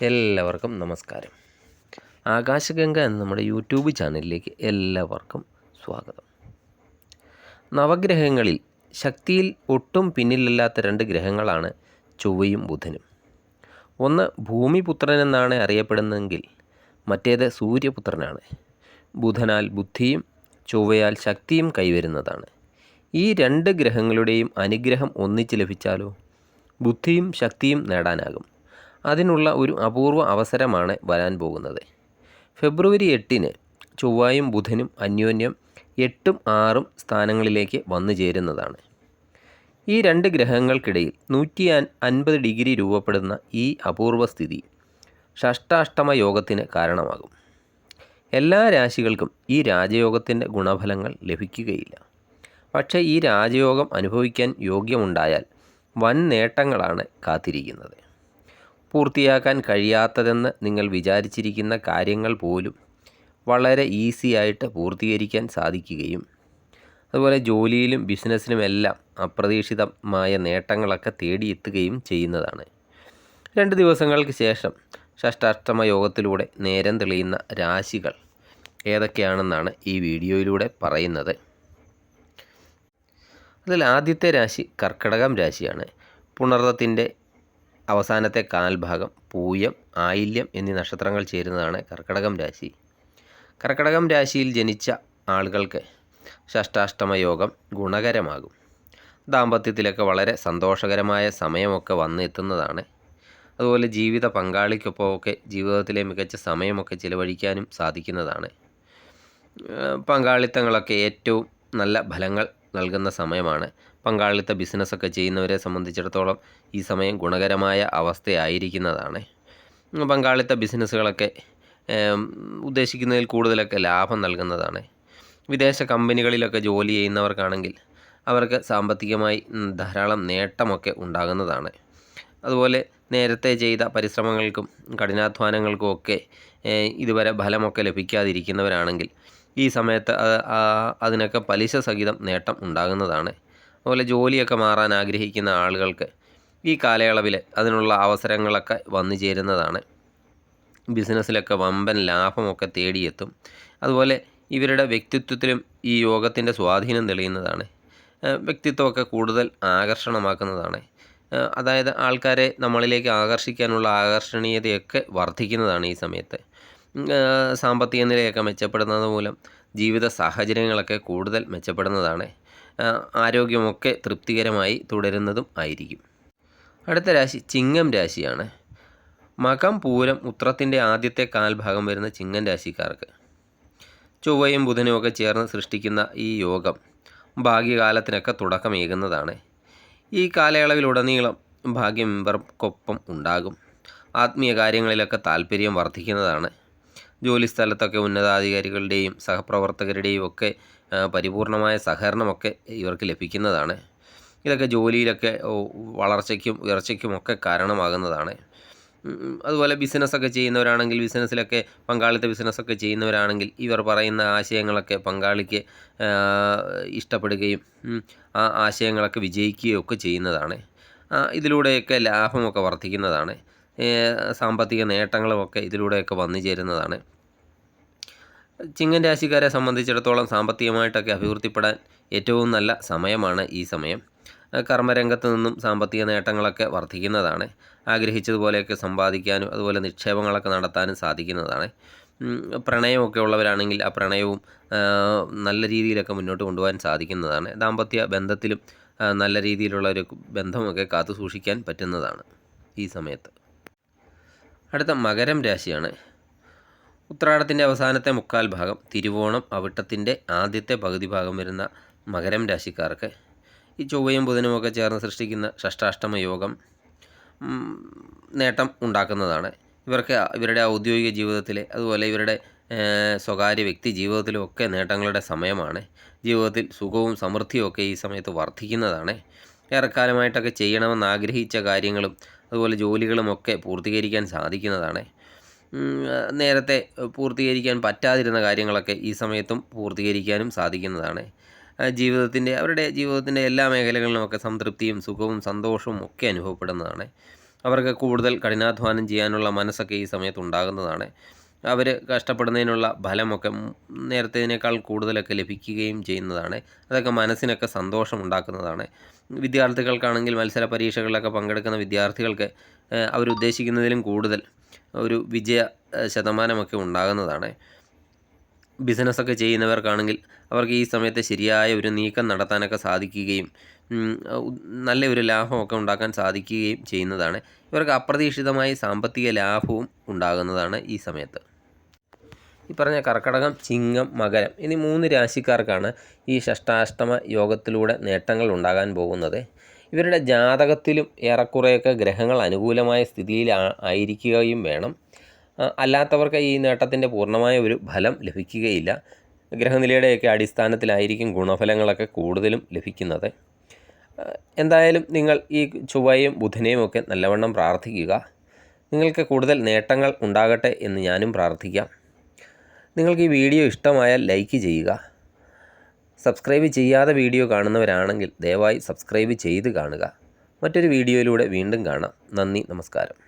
എല്ലാവർക്കും നമസ്കാരം. ആകാശഗംഗ എന്ന നമ്മുടെ യൂട്യൂബ് ചാനലിലേക്ക് എല്ലാവർക്കും സ്വാഗതം. നവഗ്രഹങ്ങളിൽ ശക്തിയിൽ ഒട്ടും പിന്നിലല്ലാത്ത 2 ഗ്രഹങ്ങളാണ് ചൊവ്വയും ബുധനും. ഒന്ന് ഭൂമിപുത്രനെന്നാണ് അറിയപ്പെടുന്നതെങ്കിൽ മറ്റേത് സൂര്യപുത്രനാണ്. ബുധനാൽ ബുദ്ധിയും ചൊവ്വയാൽ ശക്തിയും കൈവരുന്നതാണ്. ഈ 2 ഗ്രഹങ്ങളുടെയും അനുഗ്രഹം ഒന്നിച്ച് ലഭിച്ചാലോ ബുദ്ധിയും ശക്തിയും നേടാനാകും. അതിനുള്ള ഒരു അപൂർവ അവസരമാണ് വരാൻ പോകുന്നത്. ഫെബ്രുവരി 8-ന് ചൊവ്വയും ബുധനും അന്യോന്യം 8ഉം 6ഉം സ്ഥാനങ്ങളിലേക്ക് വന്നു ചേരുന്നതാണ്. ഈ 2 ഗ്രഹങ്ങൾക്കിടയിൽ 150 ഡിഗ്രി രൂപപ്പെടുന്ന ഈ അപൂർവ സ്ഥിതി ഷഷ്ടാഷ്ടമ യോഗത്തിന് കാരണമാകും. എല്ലാ രാശികൾക്കും ഈ രാജയോഗത്തിൻ്റെ ഗുണഫലങ്ങൾ ലഭിക്കുകയില്ല. പക്ഷേ ഈ രാജയോഗം അനുഭവിക്കാൻ യോഗ്യമുണ്ടായാൽ വൻ നേട്ടങ്ങളാണ് കാത്തിരിക്കുന്നത്. പൂർത്തിയാക്കാൻ കഴിയാത്തതെന്ന് നിങ്ങൾ വിചാരിച്ചിരിക്കുന്ന കാര്യങ്ങൾ പോലും വളരെ ഈസിയായിട്ട് പൂർത്തീകരിക്കാൻ സാധിക്കുകയും അതുപോലെ ജോലിയിലും ബിസിനസ്സിലുമെല്ലാം അപ്രതീക്ഷിതമായ നേട്ടങ്ങളൊക്കെ തേടിയെത്തുകയും ചെയ്യുന്നതാണ്. 2 ദിവസങ്ങൾക്ക് ശേഷം ഷഷ്ടാഷ്ടമ യോഗത്തിലൂടെ നേരം തെളിയുന്ന രാശികൾ ഏതൊക്കെയാണെന്നാണ് ഈ വീഡിയോയിലൂടെ പറയുന്നത്. അതിൽ ആദ്യത്തെ രാശി കർക്കിടകം രാശിയാണ്. പുണർദത്തിൻ്റെ അവസാനത്തെ കാൽഭാഗം പൂയം, ആയില്യം എന്നീ നക്ഷത്രങ്ങൾ ചേരുന്നതാണ് കർക്കിടകം രാശി. കർക്കിടകം രാശിയിൽ ജനിച്ച ആളുകൾക്ക് ഷഷ്ടാഷ്ടമ യോഗം ഗുണകരമാകും. ദാമ്പത്യത്തിലൊക്കെ വളരെ സന്തോഷകരമായ സമയമൊക്കെ വന്ന് എത്തുന്നതാണ്. അതുപോലെ ജീവിത പങ്കാളിക്കൊപ്പമൊക്കെ ജീവിതത്തിലെ മികച്ച സമയമൊക്കെ ചിലവഴിക്കാനും സാധിക്കുന്നതാണ്. പങ്കാളിത്തങ്ങളൊക്കെ ഏറ്റവും നല്ല ഫലങ്ങൾ നൽകുന്ന സമയമാണ്. പങ്കാളിത്ത ബിസിനസ്സൊക്കെ ചെയ്യുന്നവരെ സംബന്ധിച്ചിടത്തോളം ഈ സമയം ഗുണകരമായ അവസ്ഥയായിരിക്കുന്നതാണ്. പങ്കാളിത്ത ബിസിനസ്സുകളൊക്കെ ഉദ്ദേശിക്കുന്നതിൽ കൂടുതലൊക്കെ ലാഭം നൽകുന്നതാണ്. വിദേശ കമ്പനികളിലൊക്കെ ജോലി ചെയ്യുന്നവർക്കാണെങ്കിൽ അവർക്ക് സാമ്പത്തികമായി ധാരാളം നേട്ടമൊക്കെ ഉണ്ടാകുന്നതാണ്. അതുപോലെ നേരത്തെ ചെയ്ത പരിശ്രമങ്ങൾക്കും കഠിനാധ്വാനങ്ങൾക്കും ഒക്കെ ഇതുവരെ ഫലമൊക്കെ ലഭിക്കാതിരിക്കുന്നവരാണെങ്കിൽ ഈ സമയത്ത് അതിനൊക്കെ പലിശ സഹിതം നേട്ടം ഉണ്ടാകുന്നതാണ്. അതുപോലെ ജോലിയൊക്കെ മാറാൻ ആഗ്രഹിക്കുന്ന ആളുകൾക്ക് ഈ കാലയളവിൽ അതിനുള്ള അവസരങ്ങളൊക്കെ വന്നു ചേരുന്നതാണ്. ബിസിനസ്സിലൊക്കെ വമ്പൻ ലാഭമൊക്കെ തേടിയെത്തും. അതുപോലെ ഇവരുടെ വ്യക്തിത്വത്തിലും ഈ യോഗത്തിൻ്റെ സ്വാധീനം തെളിയുന്നതാണ്. വ്യക്തിത്വമൊക്കെ കൂടുതൽ ആകർഷണമാക്കുന്നതാണ്. അതായത് ആൾക്കാരെ നമ്മളിലേക്ക് ആകർഷിക്കാനുള്ള ആകർഷണീയതയൊക്കെ വർദ്ധിക്കുന്നതാണ് ഈ സമയത്ത്. സാമ്പത്തിക നിലയൊക്കെ മെച്ചപ്പെടുന്നത് മൂലം ജീവിത സാഹചര്യങ്ങളൊക്കെ കൂടുതൽ മെച്ചപ്പെടുന്നതാണ്. ആരോഗ്യമൊക്കെ തൃപ്തികരമായി തുടരുന്നതും ആയിരിക്കും. അടുത്ത രാശി ചിങ്ങം രാശിയാണ്. മകം, പൂരം, ഉത്രത്തിൻ്റെ ആദ്യത്തെ കാൽഭാഗം വരുന്ന ചിങ്ങം രാശിക്കാർക്ക് ചൊവ്വയും ബുധനും ഒക്കെ ചേർന്ന് സൃഷ്ടിക്കുന്ന ഈ യോഗം ഭാഗ്യകാലത്തിനൊക്കെ തുടക്കമേകുന്നതാണ്. ഈ കാലയളവിലുടനീളം ഭാഗ്യം ഇവർക്കൊപ്പം ഉണ്ടാകും. ആത്മീയ കാര്യങ്ങളിലൊക്കെ താല്പര്യം വർദ്ധിക്കുന്നതാണ്. ജോലിസ്ഥലത്തൊക്കെ ഉന്നതാധികാരികളുടെയും സഹപ്രവർത്തകരുടെയും ഒക്കെ പരിപൂർണമായ സഹകരണമൊക്കെ ഇവർക്ക് ലഭിക്കുന്നതാണ്. ഇതൊക്കെ ജോലിയിലൊക്കെ വളർച്ചയ്ക്കും ഉയർച്ചയ്ക്കുമൊക്കെ കാരണമാകുന്നതാണ്. അതുപോലെ ബിസിനസ്സൊക്കെ ചെയ്യുന്നവരാണെങ്കിൽ ബിസിനസ്സിലൊക്കെ പങ്കാളിത്ത ബിസിനസ്സൊക്കെ ചെയ്യുന്നവരാണെങ്കിൽ ഇവർ പറയുന്ന ആശയങ്ങളൊക്കെ പങ്കാളിക്ക് ഇഷ്ടപ്പെടുകയും ആ ആശയങ്ങളൊക്കെ വിജയിക്കുകയും ഒക്കെ ചെയ്യുന്നതാണ്. ഇതിലൂടെയൊക്കെ ലാഭമൊക്കെ വർദ്ധിക്കുന്നതാണ്. സാമ്പത്തിക നേട്ടങ്ങളുമൊക്കെ ഇതിലൂടെയൊക്കെ വന്നു ചേരുന്നതാണ്. ചിങ്ങൻ രാശിക്കാരെ സംബന്ധിച്ചിടത്തോളം സാമ്പത്തികമായിട്ടൊക്കെ അഭിവൃദ്ധിപ്പെടാൻ ഏറ്റവും നല്ല സമയമാണ് ഈ സമയം. കർമ്മരംഗത്ത് നിന്നും സാമ്പത്തിക നേട്ടങ്ങളൊക്കെ വർദ്ധിക്കുന്നതാണ്. ആഗ്രഹിച്ചതുപോലെയൊക്കെ സമ്പാദിക്കാനും അതുപോലെ നിക്ഷേപങ്ങളൊക്കെ നടത്താനും സാധിക്കുന്നതാണ്. പ്രണയമൊക്കെ ഉള്ളവരാണെങ്കിൽ ആ പ്രണയവും നല്ല രീതിയിലൊക്കെ മുന്നോട്ട് കൊണ്ടുപോകാൻ സാധിക്കുന്നതാണ്. ദാമ്പത്യ ബന്ധത്തിലും നല്ല രീതിയിലുള്ള ഒരു ബന്ധമൊക്കെ കാത്തു സൂക്ഷിക്കാൻ പറ്റുന്നതാണ് ഈ സമയത്ത്. അടുത്ത മകരം രാശിയാണ്. ഉത്രാടത്തിൻ്റെ അവസാനത്തെ മുക്കാൽ ഭാഗം, തിരുവോണം, അവിട്ടത്തിൻ്റെ ആദ്യത്തെ പകുതി ഭാഗം വരുന്ന മകരം രാശിക്കാർക്ക് ഈ ചൊവ്വയും ബുധനുമൊക്കെ ചേർന്ന് സൃഷ്ടിക്കുന്ന ഷഷ്ടാഷ്ടമ യോഗം നേട്ടം ഉണ്ടാക്കുന്നതാണ്. ഇവർക്ക് ഇവരുടെ ഔദ്യോഗിക ജീവിതത്തിലെ അതുപോലെ ഇവരുടെ സ്വകാര്യ വ്യക്തി ജീവിതത്തിലുമൊക്കെ നേട്ടങ്ങളുടെ സമയമാണ്. ജീവിതത്തിൽ സുഖവും സമൃദ്ധിയും ഒക്കെ ഈ സമയത്ത് വർദ്ധിക്കുന്നതാണ്. ഏറെക്കാലമായിട്ടൊക്കെ ചെയ്യണമെന്ന് ആഗ്രഹിച്ച കാര്യങ്ങളും അതുപോലെ ജോലികളുമൊക്കെ പൂർത്തീകരിക്കാൻ സാധിക്കുന്നതാണ്. നേരത്തെ പൂർത്തീകരിക്കാൻ പറ്റാതിരുന്ന കാര്യങ്ങളൊക്കെ ഈ സമയത്തും പൂർത്തീകരിക്കാനും സാധിക്കുന്നതാണ്. അവരുടെ ജീവിതത്തിൻ്റെ എല്ലാ മേഖലകളിലുമൊക്കെ സംതൃപ്തിയും സുഖവും സന്തോഷവും ഒക്കെ അനുഭവപ്പെടുന്നതാണ്. അവർക്ക് കൂടുതൽ കഠിനാധ്വാനം ചെയ്യാനുള്ള മനസ്സൊക്കെ ഈ സമയത്ത് ഉണ്ടാകുന്നതാണ്. അവർ കഷ്ടപ്പെടുന്നതിനുള്ള ഫലമൊക്കെ നേരത്തേതിനേക്കാൾ കൂടുതലൊക്കെ ലഭിക്കുകയും ചെയ്യുന്നതാണ്. അതൊക്കെ മനസ്സിനൊക്കെ സന്തോഷമുണ്ടാക്കുന്നതാണ്. വിദ്യാർത്ഥികൾക്കാണെങ്കിൽ മത്സര പരീക്ഷകളിലൊക്കെ പങ്കെടുക്കുന്ന വിദ്യാർത്ഥികൾക്ക് അവരുദ്ദേശിക്കുന്നതിലും കൂടുതൽ ഒരു വിജയ ശതമാനമൊക്കെ ഉണ്ടാകുന്നതാണ്. ബിസിനസ്സൊക്കെ ചെയ്യുന്നവർക്കാണെങ്കിൽ അവർക്ക് ഈ സമയത്ത് ശരിയായ ഒരു നീക്കം നടത്താനൊക്കെ സാധിക്കുകയും നല്ലൊരു ലാഭമൊക്കെ ഉണ്ടാക്കാൻ സാധിക്കുകയും ചെയ്യുന്നതാണ്. ഇവർക്ക് അപ്രതീക്ഷിതമായി സാമ്പത്തിക ലാഭവും ഉണ്ടാകുന്നതാണ് ഈ സമയത്ത്. ഈ പറഞ്ഞ കർക്കടകം, ചിങ്ങം, മകരം എന്നീ 3 രാശിക്കാർക്കാണ് ഈ ഷഷ്ടാഷ്ടമ യോഗത്തിലൂടെ നേട്ടങ്ങൾ ഉണ്ടാകാൻ പോകുന്നത്. ഇവരുടെ ജാതകത്തിലും ഏറെക്കുറെയൊക്കെ ഗ്രഹങ്ങൾ അനുകൂലമായ സ്ഥിതിയിൽ ആയിരിക്കുകയും വേണം. അല്ലാത്തവർക്ക് ഈ നേട്ടത്തിൻ്റെ പൂർണ്ണമായ ഒരു ഫലം ലഭിക്കുകയില്ല. ഗ്രഹനിലയുടെയൊക്കെ അടിസ്ഥാനത്തിലായിരിക്കും ഗുണഫലങ്ങളൊക്കെ കൂടുതലും ലഭിക്കുന്നത്. എന്തായാലും നിങ്ങൾ ഈ ചൊവ്വയും ബുധനെയും ഒക്കെ നല്ലവണ്ണം പ്രാർത്ഥിക്കുക. നിങ്ങൾക്ക് കൂടുതൽ നേട്ടങ്ങൾ ഉണ്ടാകട്ടെ എന്ന് ഞാനും പ്രാർത്ഥിക്കാം. നിങ്ങൾക്ക് ഈ വീഡിയോ ഇഷ്ടമായാൽ ലൈക്ക് ചെയ്യുക. സബ്സ്ക്രൈബ് ചെയ്യാതെ വീഡിയോ കാണുന്നവരാണെങ്കിൽ ദയവായി സബ്സ്ക്രൈബ് ചെയ്ത് കാണുക. മറ്റൊരു വീഡിയോയിലൂടെ വീണ്ടും കാണാം. നന്ദി, നമസ്കാരം.